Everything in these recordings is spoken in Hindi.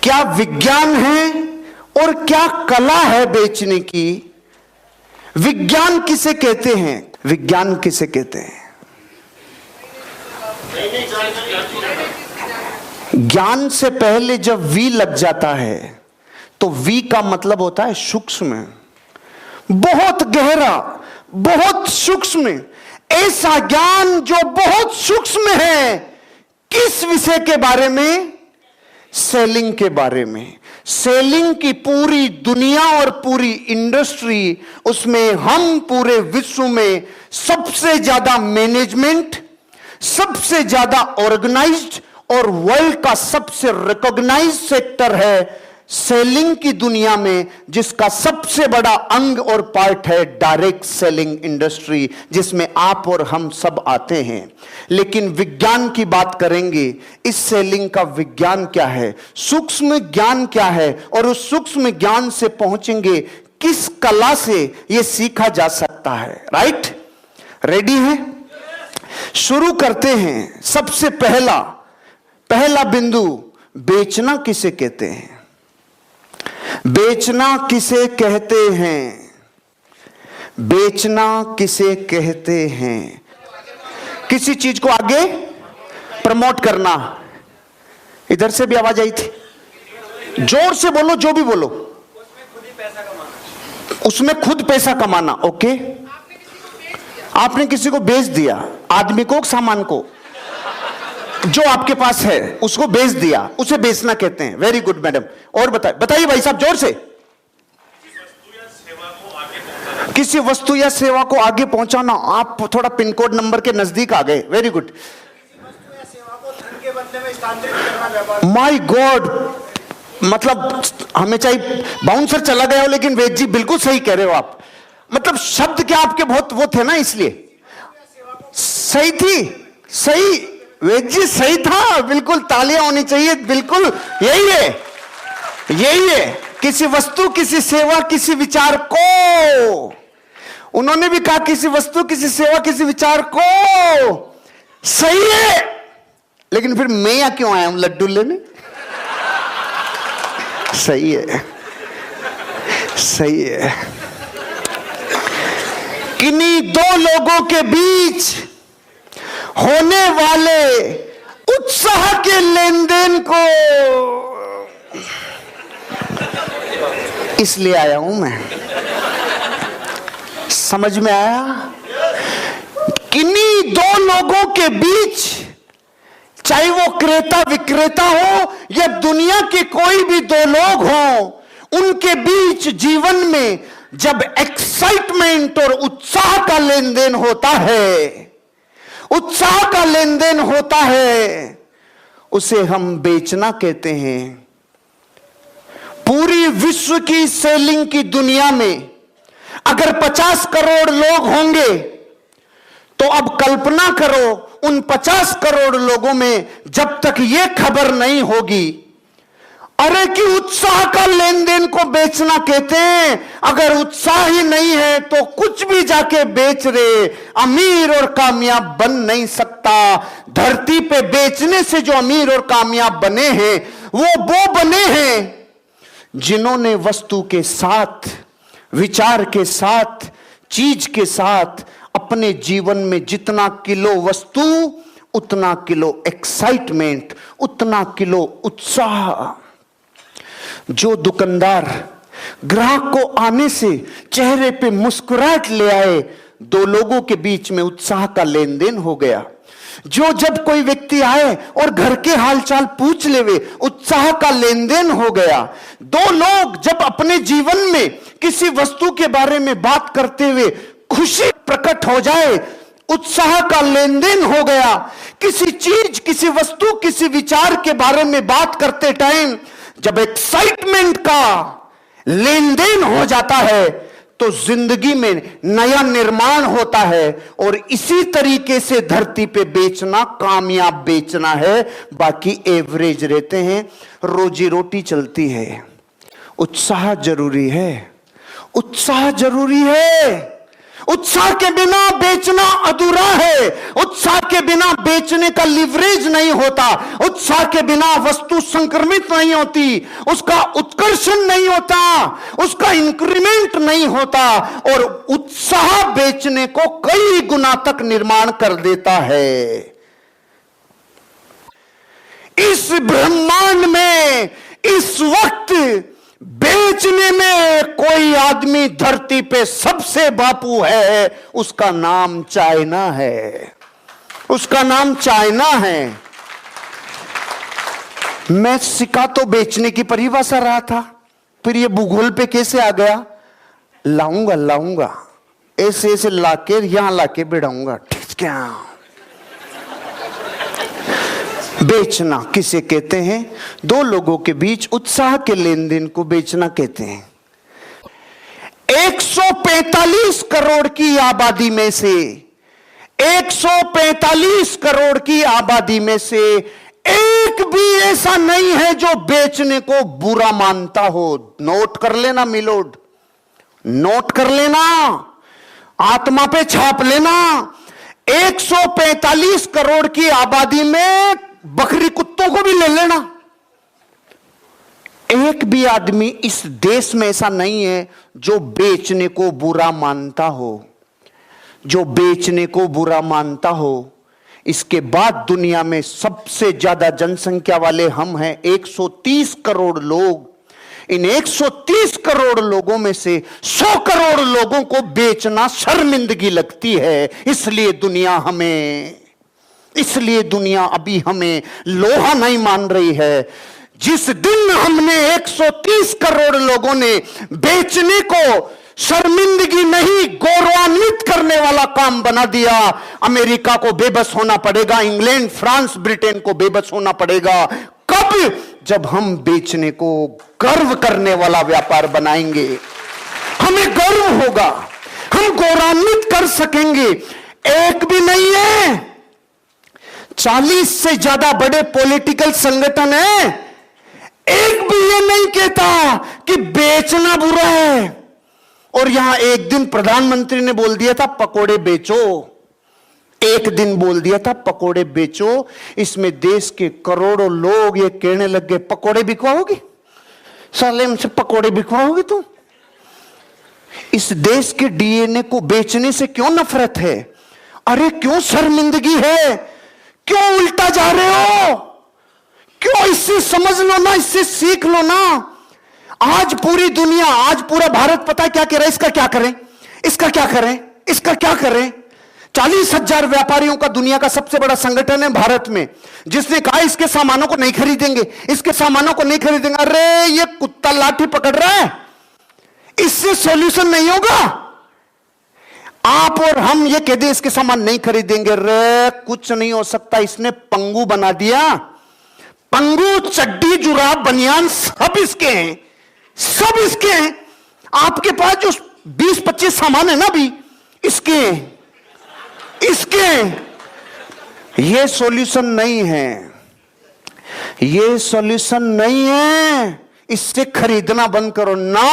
क्या विज्ञान है और क्या कला है बेचने की? विज्ञान किसे कहते हैं? विज्ञान किसे कहते हैं? ज्ञान से पहले जब वी लग जाता है तो वी का मतलब होता है सूक्ष्म, बहुत गहरा, बहुत सूक्ष्म। ऐसा ज्ञान जो बहुत सूक्ष्म है। किस विषय के बारे में? सेलिंग के बारे में। सेलिंग की पूरी दुनिया और पूरी इंडस्ट्री, उसमें हम पूरे विश्व में सबसे ज्यादा मैनेजमेंट, सबसे ज्यादा ऑर्गेनाइज्ड और वर्ल्ड का सबसे रिकॉग्नाइज्ड सेक्टर है सेलिंग की दुनिया में, जिसका सबसे बड़ा अंग और पार्ट है डायरेक्ट सेलिंग इंडस्ट्री, जिसमें आप और हम सब आते हैं। लेकिन विज्ञान की बात करेंगे, इस सेलिंग का विज्ञान क्या है, सूक्ष्म ज्ञान क्या है, और उस सूक्ष्म ज्ञान से पहुंचेंगे किस कला से यह सीखा जा सकता है। राइट? रेडी है? शुरू करते हैं। सबसे पहला बिंदु, बेचना किसे कहते हैं? बेचना किसे कहते हैं? बेचना किसे कहते हैं? किसी चीज को आगे प्रमोट करना। इधर से भी आवाज आई थी, जोर से बोलो, जो भी बोलो। उसमें खुद पैसा कमाना। ओके, आपने किसी को बेच दिया, आदमी को, सामान को, जो आपके पास है उसको बेच दिया, उसे बेचना कहते हैं। Very good madam. और बताइए भाई साहब, जोर से। किसी वस्तु या सेवा को आगे पहुंचाना। आप थोड़ा पिन कोड नंबर के नजदीक आ गए। Very good. माय गॉड, मतलब हमें चाहिए बाउंसर चला गया हो, लेकिन वेद जी बिल्कुल सही कह रहे हो आप। मतलब शब्द क्या आपके बहुत वो थे ना, इसलिए सही थी। सही वेद जी, सही था, बिल्कुल तालियां होनी चाहिए। बिल्कुल यही है, यही है। किसी वस्तु, किसी सेवा, किसी विचार को, उन्होंने भी कहा किसी वस्तु, किसी सेवा, किसी विचार को। सही है, लेकिन फिर मैं यहाँ क्यों आया हूं लड्डू लेने? सही है, सही है। किन्हीं दो लोगों के बीच होने वाले उत्साह के लेन देन को इसलिए आया हूं मैं। समझ में आया? किन्हीं दो लोगों के बीच, चाहे वो क्रेता विक्रेता हो या दुनिया के कोई भी दो लोग हो, उनके बीच जीवन में जब एक्साइटमेंट और उत्साह का लेन देन होता है, उत्साह का लेन देन होता है, उसे हम बेचना कहते हैं। पूरी विश्व की सेलिंग की दुनिया में अगर 50 करोड़ लोग होंगे, तो अब कल्पना करो उन 50 करोड़ लोगों में जब तक यह खबर नहीं होगी, अरे कि उत्साह का लेन देन को बेचना कहते हैं। अगर उत्साह ही नहीं है तो कुछ भी जाके बेच रहे, अमीर और कामयाब बन नहीं सकता। धरती पे बेचने से जो अमीर और कामयाब बने हैं, वो बने हैं जिन्होंने वस्तु के साथ, विचार के साथ, चीज के साथ अपने जीवन में जितना किलो वस्तु, उतना किलो एक्साइटमेंट, उतना किलो उत्साह। जो दुकानदार ग्राहक को आने से चेहरे पे मुस्कुराहट ले आए, दो लोगों के बीच में उत्साह का लेन देन हो गया। जो जब कोई व्यक्ति आए और घर के हालचाल पूछ लेवे, उत्साह का लेन देन हो गया। दो लोग जब अपने जीवन में किसी वस्तु के बारे में बात करते हुए खुशी प्रकट हो जाए, उत्साह का लेन देन हो गया। किसी चीज, किसी वस्तु, किसी विचार के बारे में बात करते टाइम जब एक्साइटमेंट का लेन देन हो जाता है, तो जिंदगी में नया निर्माण होता है। और इसी तरीके से धरती पे बेचना, कामयाब बेचना है, बाकी एवरेज रहते हैं, रोजी रोटी चलती है। उत्साह जरूरी है, उत्साह जरूरी है। उत्साह के बिना बेचना अधूरा है। उत्साह के बिना बेचने का लिवरेज नहीं होता। उत्साह के बिना वस्तु संक्रमित नहीं होती, उसका उत्कर्षण नहीं होता, उसका इंक्रीमेंट नहीं होता, और उत्साह बेचने को कई गुना तक निर्माण कर देता है। इस ब्रह्मांड में इस वक्त बेचने में कोई आदमी धरती पे सबसे बापू है, उसका नाम चाइना है। उसका नाम चाइना है। मैं सिक्का तो बेचने की परिभाषा रहा था, फिर ये भूगोल पे कैसे आ गया? लाऊंगा ऐसे ऐसे लाके यहां लाके बिड़ाऊंगा। ठीक क्या? बेचना किसे कहते हैं? दो लोगों के बीच उत्साह के लेन देन को बेचना कहते हैं। 145 करोड़ की आबादी में से 145 करोड़ की आबादी में से एक भी ऐसा नहीं है जो बेचने को बुरा मानता हो। नोट कर लेना मिलोड, नोट कर लेना, आत्मा पे छाप लेना। 145 करोड़ की आबादी में बकरी कुत्तों को भी ले लेना। एक भी आदमी इस देश में ऐसा नहीं है जो बेचने को बुरा मानता हो, जो बेचने को बुरा मानता हो। इसके बाद दुनिया में सबसे ज्यादा जनसंख्या वाले हम हैं, 130 करोड़ लोग। इन 130 करोड़ लोगों में से 100 करोड़ लोगों को बेचना शर्मिंदगी लगती है। इसलिए दुनिया अभी हमें लोहा नहीं मान रही है। जिस दिन हमने 130 करोड़ लोगों ने बेचने को शर्मिंदगी नहीं, गौरवान्वित करने वाला काम बना दिया, अमेरिका को बेबस होना पड़ेगा, इंग्लैंड, फ्रांस, ब्रिटेन को बेबस होना पड़ेगा। कब? जब हम बेचने को गर्व करने वाला व्यापार बनाएंगे। हमें गर्व होगा, हम गौरवान्वित कर सकेंगे। एक भी नहीं है, 40 से ज्यादा बड़े पॉलिटिकल संगठन हैं, एक भी ये नहीं कहता कि बेचना बुरा है। और यहां एक दिन प्रधानमंत्री ने बोल दिया था पकोड़े बेचो, एक दिन बोल दिया था पकोड़े बेचो। इसमें देश के करोड़ों लोग ये कहने लग गए पकोड़े बिकवाओगे, साले हमसे पकोड़े बिकवाओगे तुम। इस देश के डीएनए को बेचने से क्यों नफरत है? अरे क्यों शर्मिंदगी है? क्यों उल्टा जा रहे हो? क्यों? इससे समझ लो ना, इससे सीख लो ना। आज पूरी दुनिया, आज पूरा भारत पता है क्या कह रहा है? इसका क्या करें, इसका क्या करें, इसका क्या करें? 40,000 व्यापारियों का दुनिया का सबसे बड़ा संगठन है भारत में, जिसने कहा इसके सामानों को नहीं खरीदेंगे, इसके सामानों को नहीं खरीदेंगे। अरे ये कुत्ता लाठी पकड़ रहा है, इससे सॉल्यूशन नहीं होगा। आप और हम ये कह दें इसके सामान नहीं खरीदेंगे, रे कुछ नहीं हो सकता। इसने पंगु बना दिया। पंगु, चड्डी, जुराब, बनियान सब इसके हैं, सब इसके हैं। आपके पास जो 20-25 सामान है ना भी इसके हैं, इसके हैं। ये सॉल्यूशन नहीं है, ये सॉल्यूशन नहीं है। इससे खरीदना बंद करो ना,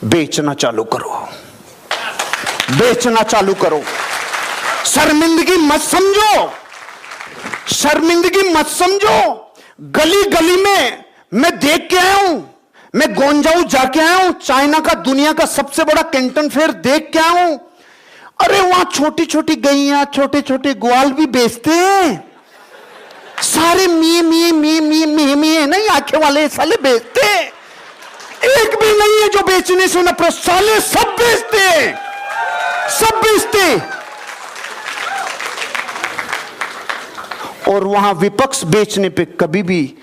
बेचना चालू करो, बेचना चालू करो। शर्मिंदगी मत समझो, शर्मिंदगी मत समझो। गली गली में मैं देख के आया हूं, मैं गोंजाऊ जाके आया हूं, चाइना का दुनिया का सबसे बड़ा कैंटन फेयर देख के आया हूं। अरे वहां छोटी छोटी गैया, छोटे छोटे ग्वाल भी बेचते हैं। सारे मिये मिये मिये मिये मिये मिये नहीं, आंखें वाले साले बेचते हैं। एक भी नहीं है जो बेचने से न साले सब बेचते हैं, सब बेचते हैं। और वहां विपक्ष बेचने पे कभी भी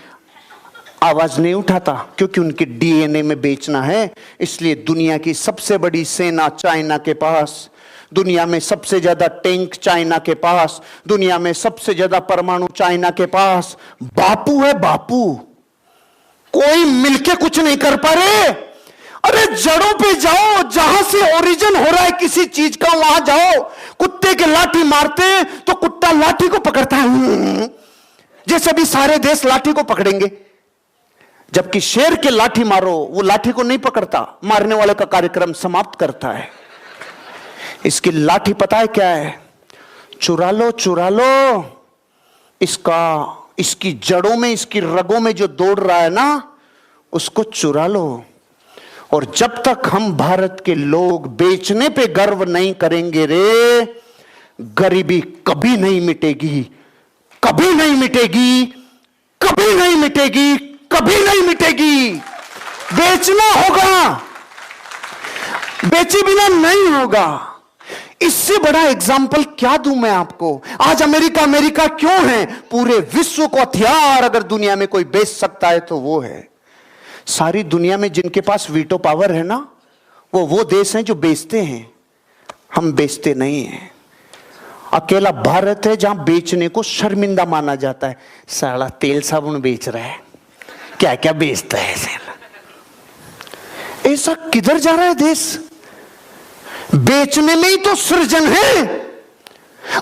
आवाज नहीं उठाता, क्योंकि उनके डीएनए में बेचना है। इसलिए दुनिया की सबसे बड़ी सेना चाइना के पास, दुनिया में सबसे ज्यादा टैंक चाइना के पास, दुनिया में सबसे ज्यादा परमाणु चाइना के पास। बापू है बापू, कोई मिलके कुछ नहीं कर पा रहे। अरे जड़ों पे जाओ, जहां से ओरिजिन हो रहा है किसी चीज का वहां जाओ। कुत्ते के लाठी मारते तो कुत्ता लाठी को पकड़ता है, जैसे भी सारे देश लाठी को पकड़ेंगे। जबकि शेर के लाठी मारो, वो लाठी को नहीं पकड़ता, मारने वाले का कार्यक्रम समाप्त करता है। इसकी लाठी पता है क्या है? चुरा लो, चुरा लो, इसकी जड़ों में, इसकी रगों में जो दौड़ रहा है ना, उसको चुरा लो। और जब तक हम भारत के लोग बेचने पे गर्व नहीं करेंगे रे, गरीबी कभी नहीं मिटेगी, कभी नहीं मिटेगी, कभी नहीं मिटेगी, कभी नहीं मिटेगी। बेचना होगा, बेचे बिना नहीं होगा। इससे बड़ा एग्जाम्पल क्या दूं मैं आपको? आज अमेरिका क्यों है? पूरे विश्व को हथियार अगर दुनिया में कोई बेच सकता है तो वो है। सारी दुनिया में जिनके पास वीटो पावर है ना, वो देश हैं जो बेचते हैं, हम बेचते नहीं हैं। अकेला भारत है जहां बेचने को शर्मिंदा माना जाता है। साला तेल साबुन बेच रहा है, क्या क्या बेचता है साला। ऐसा किधर जा रहा है देश? बेचने में ही तो सृजन है।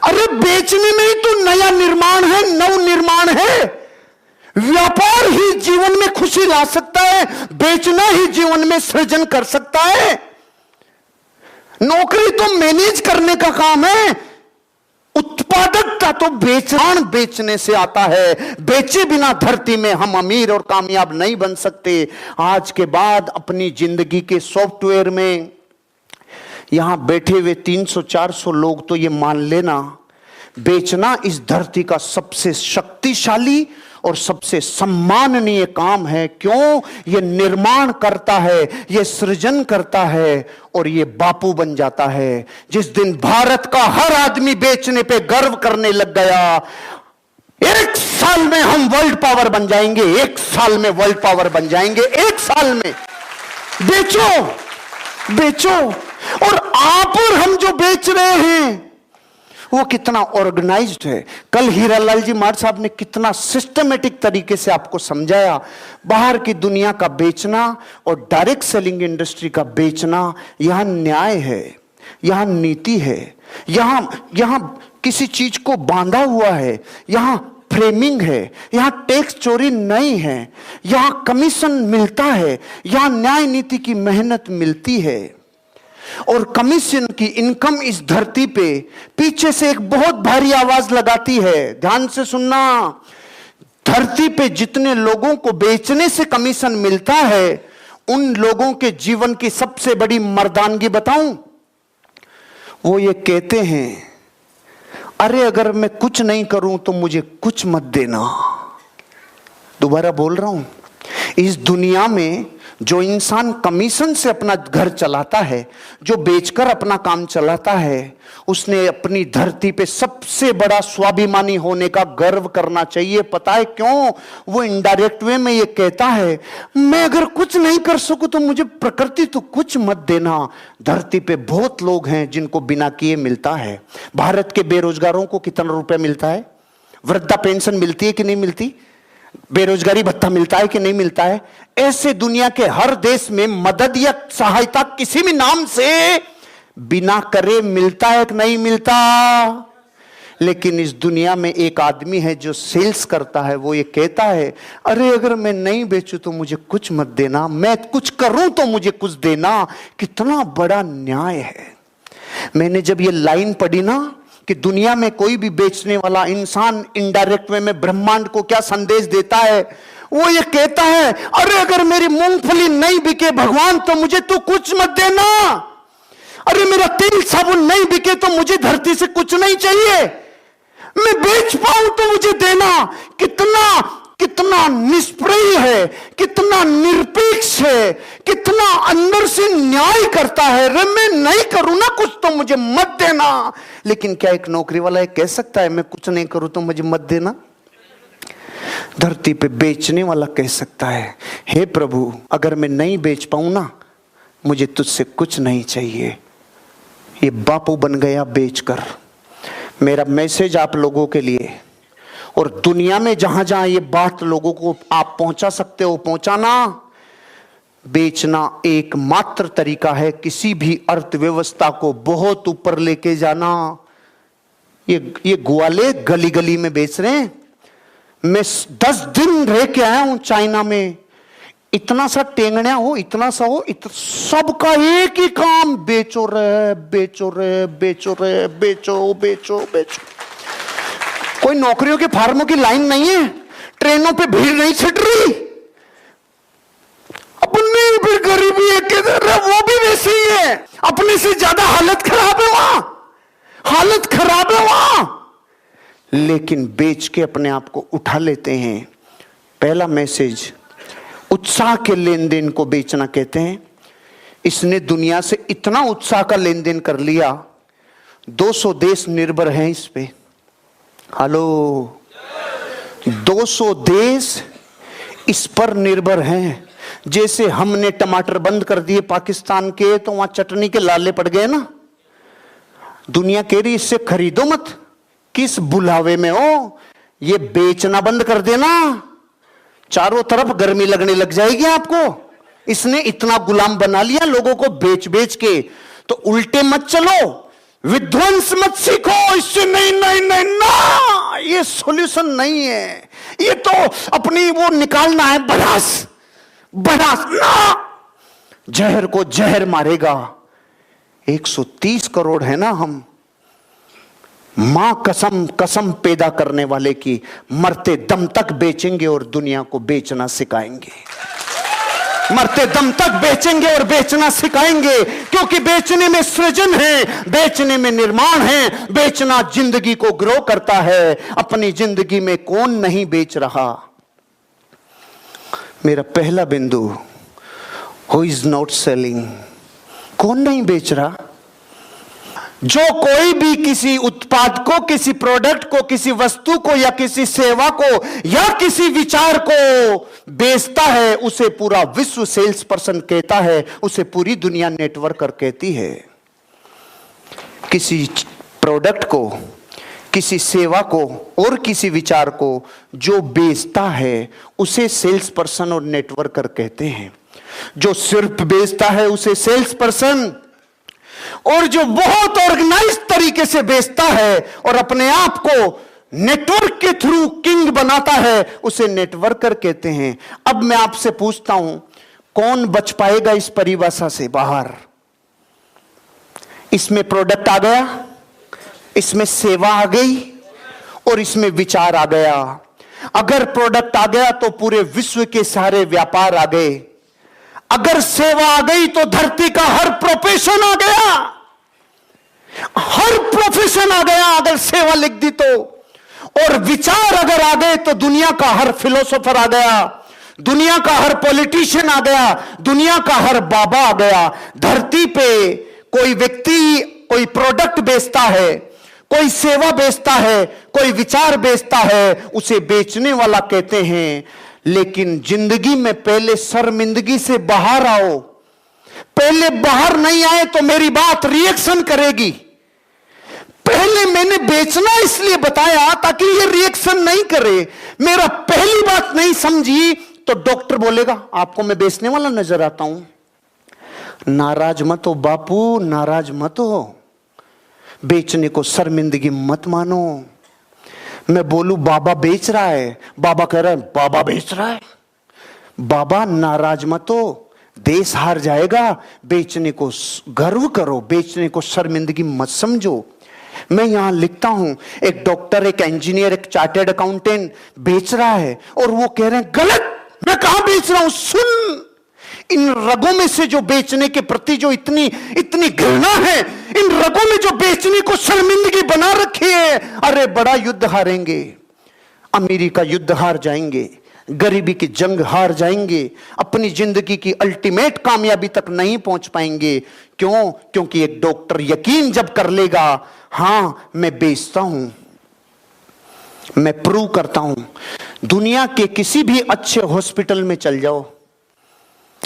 अरे बेचने में ही तो नया निर्माण है, नव निर्माण है। व्यापार ही जीवन में खुशी ला सकता है, बेचना ही जीवन में सृजन कर सकता है। नौकरी तो मैनेज करने का काम है, उत्पादकता तो बेचने से आता है। बेचे बिना धरती में हम अमीर और कामयाब नहीं बन सकते। आज के बाद अपनी जिंदगी के सॉफ्टवेयर में यहां बैठे हुए 300-400 लोग तो ये मान लेना, बेचना इस धरती का सबसे शक्तिशाली और सबसे सम्माननीय काम है। क्यों? ये निर्माण करता है, ये सृजन करता है और ये बापू बन जाता है। जिस दिन भारत का हर आदमी बेचने पे गर्व करने लग गया, 1 साल में हम वर्ल्ड पावर बन जाएंगे, 1 साल में वर्ल्ड पावर बन जाएंगे, 1 साल में। बेचो, बेचो। और आप और हम जो बेच रहे हैं वो कितना ऑर्गेनाइज्ड है। कल हीरालाल जी मार साहब ने कितना सिस्टमेटिक तरीके से आपको समझाया। बाहर की दुनिया का बेचना और डायरेक्ट सेलिंग इंडस्ट्री का बेचना, यहां न्याय है, यहां नीति है, यहां किसी चीज को बांधा हुआ है, यहां फ्रेमिंग है, यहां टैक्स चोरी नहीं है, यहां कमीशन मिलता है, यहां न्याय नीति की मेहनत मिलती है। और कमीशन की इनकम इस धरती पे पीछे से एक बहुत भारी आवाज लगाती है, ध्यान से सुनना। धरती पे जितने लोगों को बेचने से कमीशन मिलता है, उन लोगों के जीवन की सबसे बड़ी मर्दानगी बताऊं? वो ये कहते हैं, अरे अगर मैं कुछ नहीं करूं तो मुझे कुछ मत देना। दोबारा बोल रहा हूं, इस दुनिया में जो इंसान कमीशन से अपना घर चलाता है, जो बेचकर अपना काम चलाता है, उसने अपनी धरती पे सबसे बड़ा स्वाभिमानी होने का गर्व करना चाहिए। पता है क्यों? वो इनडायरेक्ट वे में ये कहता है, मैं अगर कुछ नहीं कर सकूं तो मुझे प्रकृति तो कुछ मत देना। धरती पे बहुत लोग हैं जिनको बिना किए मिलता है। भारत के बेरोजगारों को कितना रुपया मिलता है? वृद्धा पेंशन मिलती है कि नहीं मिलती? बेरोजगारी भत्ता मिलता है कि नहीं मिलता है? ऐसे दुनिया के हर देश में मदद या सहायता किसी भी नाम से बिना करे मिलता है कि नहीं मिलता? लेकिन इस दुनिया में एक आदमी है जो सेल्स करता है, वो ये कहता है, अरे अगर मैं नहीं बेचूं तो मुझे कुछ मत देना, मैं कुछ करूं तो मुझे कुछ देना। कितना बड़ा न्याय है। मैंने जब ये लाइन पढ़ी ना कि दुनिया में कोई भी बेचने वाला इंसान इनडायरेक्ट वे में ब्रह्मांड को क्या संदेश देता है, वो ये कहता है, अरे अगर मेरी मूंगफली नहीं बिके भगवान तो मुझे तू कुछ मत देना। अरे मेरा तेल साबुन नहीं बिके तो मुझे धरती से कुछ नहीं चाहिए, मैं बेच पाऊं तो मुझे देना। कितना निष्प्रिय है, कितना निरपेक्ष है, कितना अंदर से न्याय करता है। रे मैं नहीं करूं ना कुछ तो मुझे मत देना। लेकिन क्या एक नौकरी वाला ये कह सकता है, मैं कुछ नहीं करूं तो मुझे मत देना? धरती पे बेचने वाला कह सकता है, हे प्रभु अगर मैं नहीं बेच पाऊं ना, मुझे तुझसे कुछ नहीं चाहिए। ये बापू बन गया बेचकर। मेरा मैसेज आप लोगों के लिए, और दुनिया में जहां जहां ये बात लोगों को आप पहुंचा सकते हो पहुंचाना। बेचना एकमात्र तरीका है किसी भी अर्थव्यवस्था को बहुत ऊपर लेके जाना। ये ग्वाले गली गली में बेच रहे हैं। मैं 10 दिन रह के आया हूं चाइना में। इतना सा टेंगणिया हो, इतना सा हो, सबका एक ही काम, बेचो रे बेचो रे बेचो रे बेचो बेचो बेचो। कोई नौकरियों के फार्मों की लाइन नहीं है, ट्रेनों पे भीड़ नहीं छिट रही। अपनी भी गरीबी है किधर है, वो भी वैसे ही है, अपने से ज्यादा हालत खराब है वहां, हालत खराब है वहां, लेकिन बेच के अपने आप को उठा लेते हैं। पहला मैसेज, उत्साह के लेन देन को बेचना कहते हैं। इसने दुनिया से इतना उत्साह का लेन देन कर लिया, 200 देश निर्भर हैं इस पे। हेलो, 200 देश इस पर निर्भर हैं। जैसे हमने टमाटर बंद कर दिए पाकिस्तान के, तो वहां चटनी के लाले पड़ गए ना। दुनिया कह रही इससे खरीदो मत, किस बुलावे में हो, ये बेचना बंद कर देना, चारों तरफ गर्मी लगने लग जाएगी आपको। इसने इतना गुलाम बना लिया लोगों को बेच बेच के। तो उल्टे मत चलो, विध्वंस मत सीखो, इससे नहीं नहीं नहीं ना, ये सॉल्यूशन नहीं है। ये तो अपनी वो निकालना है भड़ास, भड़ास ना, जहर को जहर मारेगा। 130 करोड़ है ना हम, मां कसम कसम पैदा करने वाले की, मरते दम तक बेचेंगे और दुनिया को बेचना सिखाएंगे। मरते दम तक बेचेंगे और बेचना सिखाएंगे, क्योंकि बेचने में सृजन है, बेचने में निर्माण है। बेचना जिंदगी को ग्रो करता है। अपनी जिंदगी में कौन नहीं बेच रहा? मेरा पहला बिंदु, हु इज नॉट सेलिंग, कौन नहीं बेच रहा? जो कोई भी किसी उत्पाद को, किसी प्रोडक्ट को, किसी वस्तु को या किसी सेवा को या किसी विचार को बेचता है, उसे पूरा विश्व सेल्स पर्सन कहता है, उसे पूरी दुनिया नेटवर्कर कहती है। किसी प्रोडक्ट को, किसी सेवा को और किसी विचार को जो बेचता है, उसे सेल्स पर्सन और नेटवर्कर कहते हैं। जो सिर्फ बेचता है उसे सेल्स पर्सन, और जो बहुत ऑर्गेनाइज तरीके से बेचता है और अपने आप को नेटवर्क के थ्रू किंग बनाता है, उसे नेटवर्कर कहते हैं। अब मैं आपसे पूछता हूं, कौन बच पाएगा इस परिभाषा से बाहर? इसमें प्रोडक्ट आ गया, इसमें सेवा आ गई और इसमें विचार आ गया। अगर प्रोडक्ट आ गया तो पूरे विश्व के सारे व्यापार आ गए। अगर सेवा आ गई तो धरती का हर प्रोफेशन आ गया, हर प्रोफेशन आ गया अगर सेवा लिख दी तो। और विचार अगर आ गए तो दुनिया का हर फिलोसोफर आ गया, दुनिया का हर पॉलिटिशियन आ गया, दुनिया का हर बाबा आ गया। धरती पे कोई व्यक्ति कोई प्रोडक्ट बेचता है, कोई सेवा बेचता है, कोई विचार बेचता है, उसे बेचने वाला कहते हैं। लेकिन जिंदगी में पहले शर्मिंदगी से बाहर आओ। पहले बाहर नहीं आए तो मेरी बात रिएक्शन करेगी। पहले मैंने बेचना इसलिए बताया ताकि ये रिएक्शन नहीं करे। मेरा पहली बात नहीं समझी तो डॉक्टर बोलेगा आपको मैं बेचने वाला नजर आता हूं। नाराज मत हो बापू, नाराज मत हो। बेचने को शर्मिंदगी मत मानो। मैं बोलूं बाबा बेच रहा है, बाबा कह रहा है बाबा बेच रहा है, बाबा नाराज मत हो, देश हार जाएगा। बेचने को गर्व करो, बेचने को शर्मिंदगी मत समझो। मैं यहां लिखता हूं, एक डॉक्टर, एक इंजीनियर, एक चार्टर्ड अकाउंटेंट बेच रहा है और वो कह रहे हैं गलत, मैं कहां बेच रहा हूं। सुन, इन रगों में से जो बेचने के प्रति जो इतनी घृणा है, इन रगों में जो बेचने को शर्मिंदगी बना रखी है, अरे बड़ा युद्ध हारेंगे, अमीरी का युद्ध हार जाएंगे, गरीबी की जंग हार जाएंगे, अपनी जिंदगी की अल्टीमेट कामयाबी तक नहीं पहुंच पाएंगे। क्यों? क्योंकि एक डॉक्टर यकीन जब कर लेगा, हां मैं बेचता हूं, मैं प्रूव करता हूं। दुनिया के किसी भी अच्छे हॉस्पिटल में चल जाओ,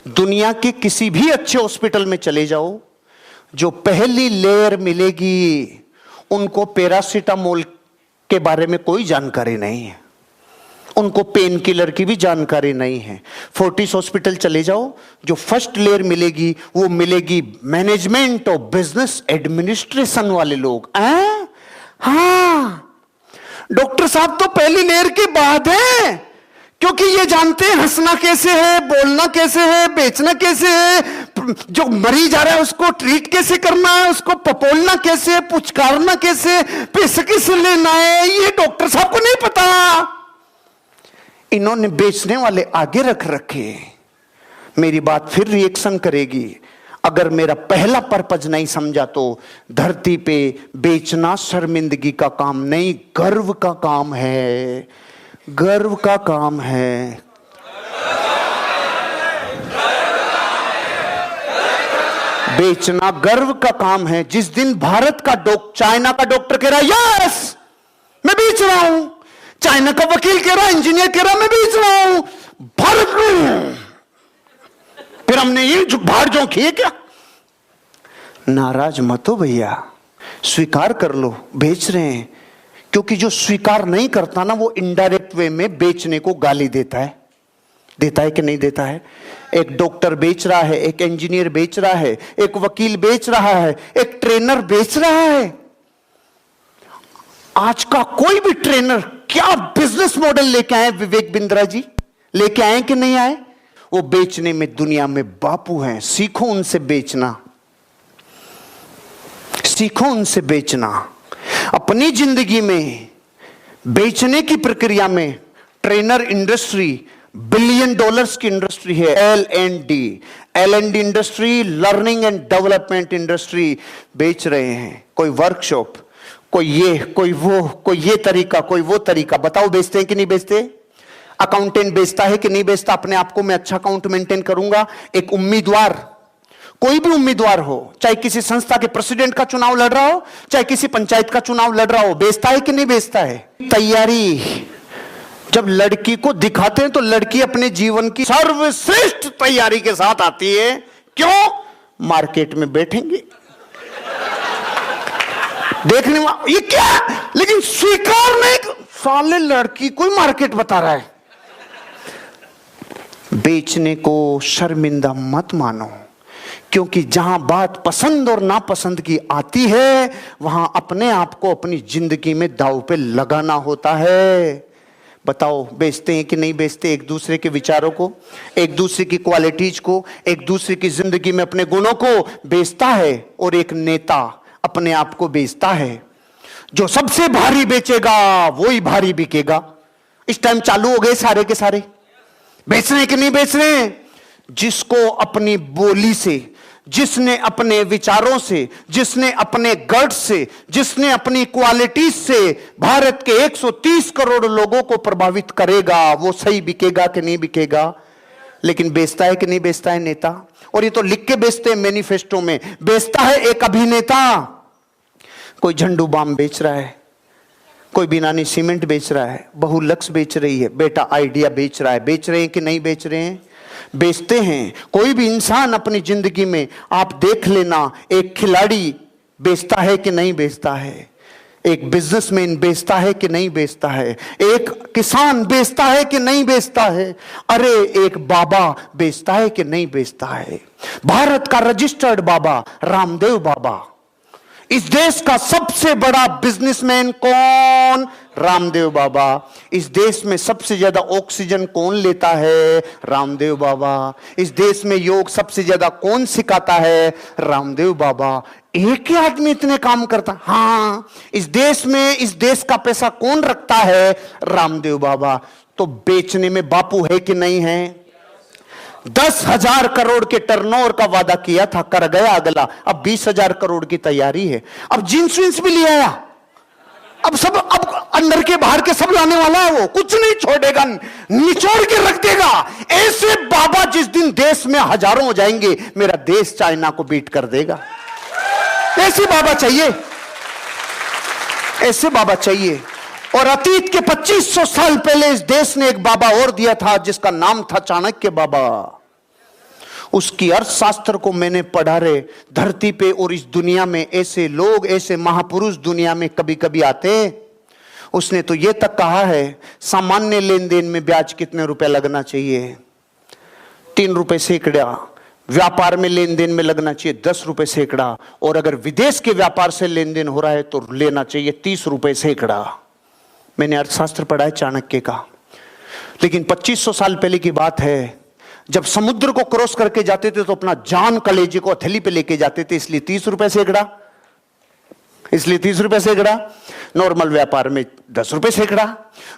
दुनिया के किसी भी अच्छे हॉस्पिटल में चले जाओ, जो पहली लेयर मिलेगी उनको पैरासीटामोल के बारे में कोई जानकारी नहीं है, उनको पेन किलर की भी जानकारी नहीं है। फोर्टिस हॉस्पिटल चले जाओ, जो फर्स्ट लेयर मिलेगी वो मिलेगी मैनेजमेंट और बिजनेस एडमिनिस्ट्रेशन वाले लोग। हाँ, डॉक्टर साहब तो पहली लेयर के बाद है, क्योंकि ये जानते हैं हंसना कैसे है, बोलना कैसे है, बेचना कैसे है, जो मरीज आ रहा है उसको ट्रीट कैसे करना है, उसको पपोलना कैसे है, पुचकारना कैसे है, पैसे कैसे लेना है, ये डॉक्टर साहब को नहीं पता। इन्होंने बेचने वाले आगे रख रखे। मेरी बात फिर रिएक्शन करेगी। अगर मेरा पहला पर्पज नहीं समझा तो धरती पे बेचना शर्मिंदगी का काम नहीं, गर्व का काम है, गर्व का काम है। बेचना गर्व का काम है। जिस दिन भारत का चाइना का डॉक्टर कह रहा है यस मैं बेच रहा हूं, चाइना का वकील कह रहा है, इंजीनियर कह रहा है मैं बेच रहा हूं, भारत में फिर हमने ये जो बाहर जो किए क्या? नाराज मत हो भैया, स्वीकार कर लो बेच रहे हैं। क्योंकि जो स्वीकार नहीं करता ना वो इनडायरेक्ट वे में बेचने को गाली देता है। देता है कि नहीं देता है? एक डॉक्टर बेच रहा है, एक इंजीनियर बेच रहा है, एक वकील बेच रहा है, एक ट्रेनर बेच रहा है। आज का कोई भी ट्रेनर क्या बिजनेस मॉडल लेके आए विवेक बिंद्रा जी? लेके आए कि नहीं आए? वो बेचने में दुनिया में बापू हैं। सीखो उनसे बेचना, सीखो उनसे बेचना। अपनी जिंदगी में बेचने की प्रक्रिया में ट्रेनर इंडस्ट्री $1 बिलियन की इंडस्ट्री है। L&D industry, learning and development industry बेच रहे हैं। कोई वर्कशॉप, कोई ये, कोई वो, कोई ये तरीका, कोई वो तरीका। बताओ बेचते हैं कि नहीं बेचते? अकाउंटेंट बेचता है कि नहीं बेचता? अपने आप को मैं अच्छा अकाउंट मेंटेन करूंगा। एक उम्मीदवार, कोई भी उम्मीदवार हो, चाहे किसी संस्था के प्रेसिडेंट का चुनाव लड़ रहा हो, चाहे किसी पंचायत का चुनाव लड़ रहा हो, बेचता है कि नहीं बेचता है? तैयारी जब लड़की को दिखाते हैं तो लड़की अपने जीवन की सर्वश्रेष्ठ तैयारी के साथ आती है। क्यों? मार्केट में बैठेंगे देखने वाले ये क्या, लेकिन स्वीकार नहीं। साले लड़की कोई मार्केट बता रहा है। बेचने को शर्मिंदा मत मानो, क्योंकि जहां बात पसंद और नापसंद की आती है वहां अपने आप को अपनी जिंदगी में दांव पे लगाना होता है। बताओ बेचते हैं कि नहीं बेचते? एक दूसरे के विचारों को, एक दूसरे की क्वालिटीज को, एक दूसरे की जिंदगी में अपने गुणों को बेचता है। और एक नेता अपने आप को बेचता है। जो सबसे भारी बेचेगा वही भारी बिकेगा। इस टाइम चालू हो गए सारे के सारे बेच रहे कि नहीं बेच रहे हैं? जिसको अपनी बोली से, जिसने अपने विचारों से, जिसने अपने गट्स से, जिसने अपनी क्वालिटीज से भारत के 130 करोड़ लोगों को प्रभावित करेगा वो सही बिकेगा कि नहीं बिकेगा? लेकिन बेचता है कि नहीं बेचता है नेता? और ये तो लिख के बेचते हैं मैनिफेस्टो में। बेचता है एक अभिनेता। कोई झंडू बाम बेच रहा है, कोई बिनानी सीमेंट बेच रहा है, बहू लक्स बेच रही है, बेटा आइडिया बेच रहा है। बेच रहे हैं कि नहीं बेच रहे हैं? बेचते हैं। कोई भी इंसान अपनी जिंदगी में आप देख लेना, एक खिलाड़ी बेचता है कि नहीं बेचता है? एक बिजनेसमैन बेचता है कि नहीं बेचता है? एक किसान बेचता है कि नहीं बेचता है? अरे एक बाबा बेचता है कि नहीं बेचता है? भारत का रजिस्टर्ड बाबा रामदेव बाबा। इस देश का सबसे बड़ा बिजनेसमैन कौन? रामदेव बाबा। इस देश में सबसे ज्यादा ऑक्सीजन कौन लेता है? रामदेव बाबा। इस देश में योग सबसे ज्यादा कौन सिखाता है? रामदेव बाबा। एक ही आदमी इतने काम करता? हाँ। इस देश में इस देश का पैसा कौन रखता है? रामदेव बाबा। तो बेचने में बापू है कि नहीं है? 10,000 करोड़ के टर्नओवर का वादा किया था, कर गया अगला। अब 20,000 करोड़ की तैयारी है। अब जींस विंस भी ले आया। अब सब, अब अंदर के बाहर के सब लाने वाला है। वो कुछ नहीं छोड़ेगा, निचोड़ के रख देगा। ऐसे बाबा जिस दिन देश में हजारों हो जाएंगे, मेरा देश चाइना को बीट कर देगा। ऐसे बाबा चाहिए, ऐसे बाबा चाहिए। और अतीत के 2500 साल पहले इस देश ने एक बाबा और दिया था जिसका नाम था चाणक्य बाबा। उसकी अर्थशास्त्र को मैंने पढ़ा रे। धरती पे और इस दुनिया में ऐसे लोग, ऐसे महापुरुष दुनिया में कभी कभी आते। उसने तो ये तक कहा है सामान्य लेन देन में ब्याज कितने रुपए लगना चाहिए? 3 रुपए सैकड़ा। व्यापार में लेन देन में लगना चाहिए 10 रुपए सैकड़ा। और अगर विदेश के व्यापार से लेन देन हो रहा है तो लेना चाहिए 30 रुपए सैकड़ा। मैंने अर्थशास्त्र पढ़ा है चाणक्य का। लेकिन 2500 साल पहले की बात है, जब समुद्र को क्रॉस करके जाते थे तो अपना जान कलेजे को हथेली पे लेके जाते थे, इसलिए 30 रुपए सैकड़ा, इसलिए 30 रुपए सैकड़ा। नॉर्मल व्यापार में 10 रुपए सैकड़ा,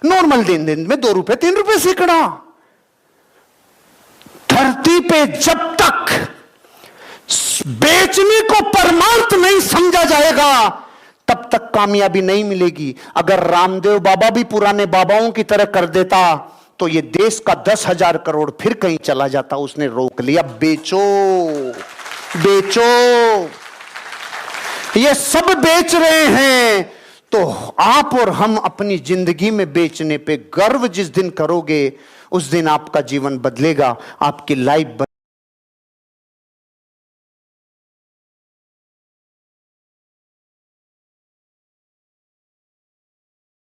नॉर्मल लेन देन में 2 रुपए 3 रुपए सैकड़ा। धरती पे जब तक बेचने को परमार्थ नहीं समझा जाएगा तब तक कामयाबी नहीं मिलेगी। अगर रामदेव बाबा भी पुराने बाबाओं की तरह कर देता तो ये देश का 10,000 करोड़ फिर कहीं चला जाता। उसने रोक लिया, बेचो बेचो, ये सब बेच रहे हैं। तो आप और हम अपनी जिंदगी में बेचने पे गर्व जिस दिन करोगे उस दिन आपका जीवन बदलेगा, आपकी लाइफ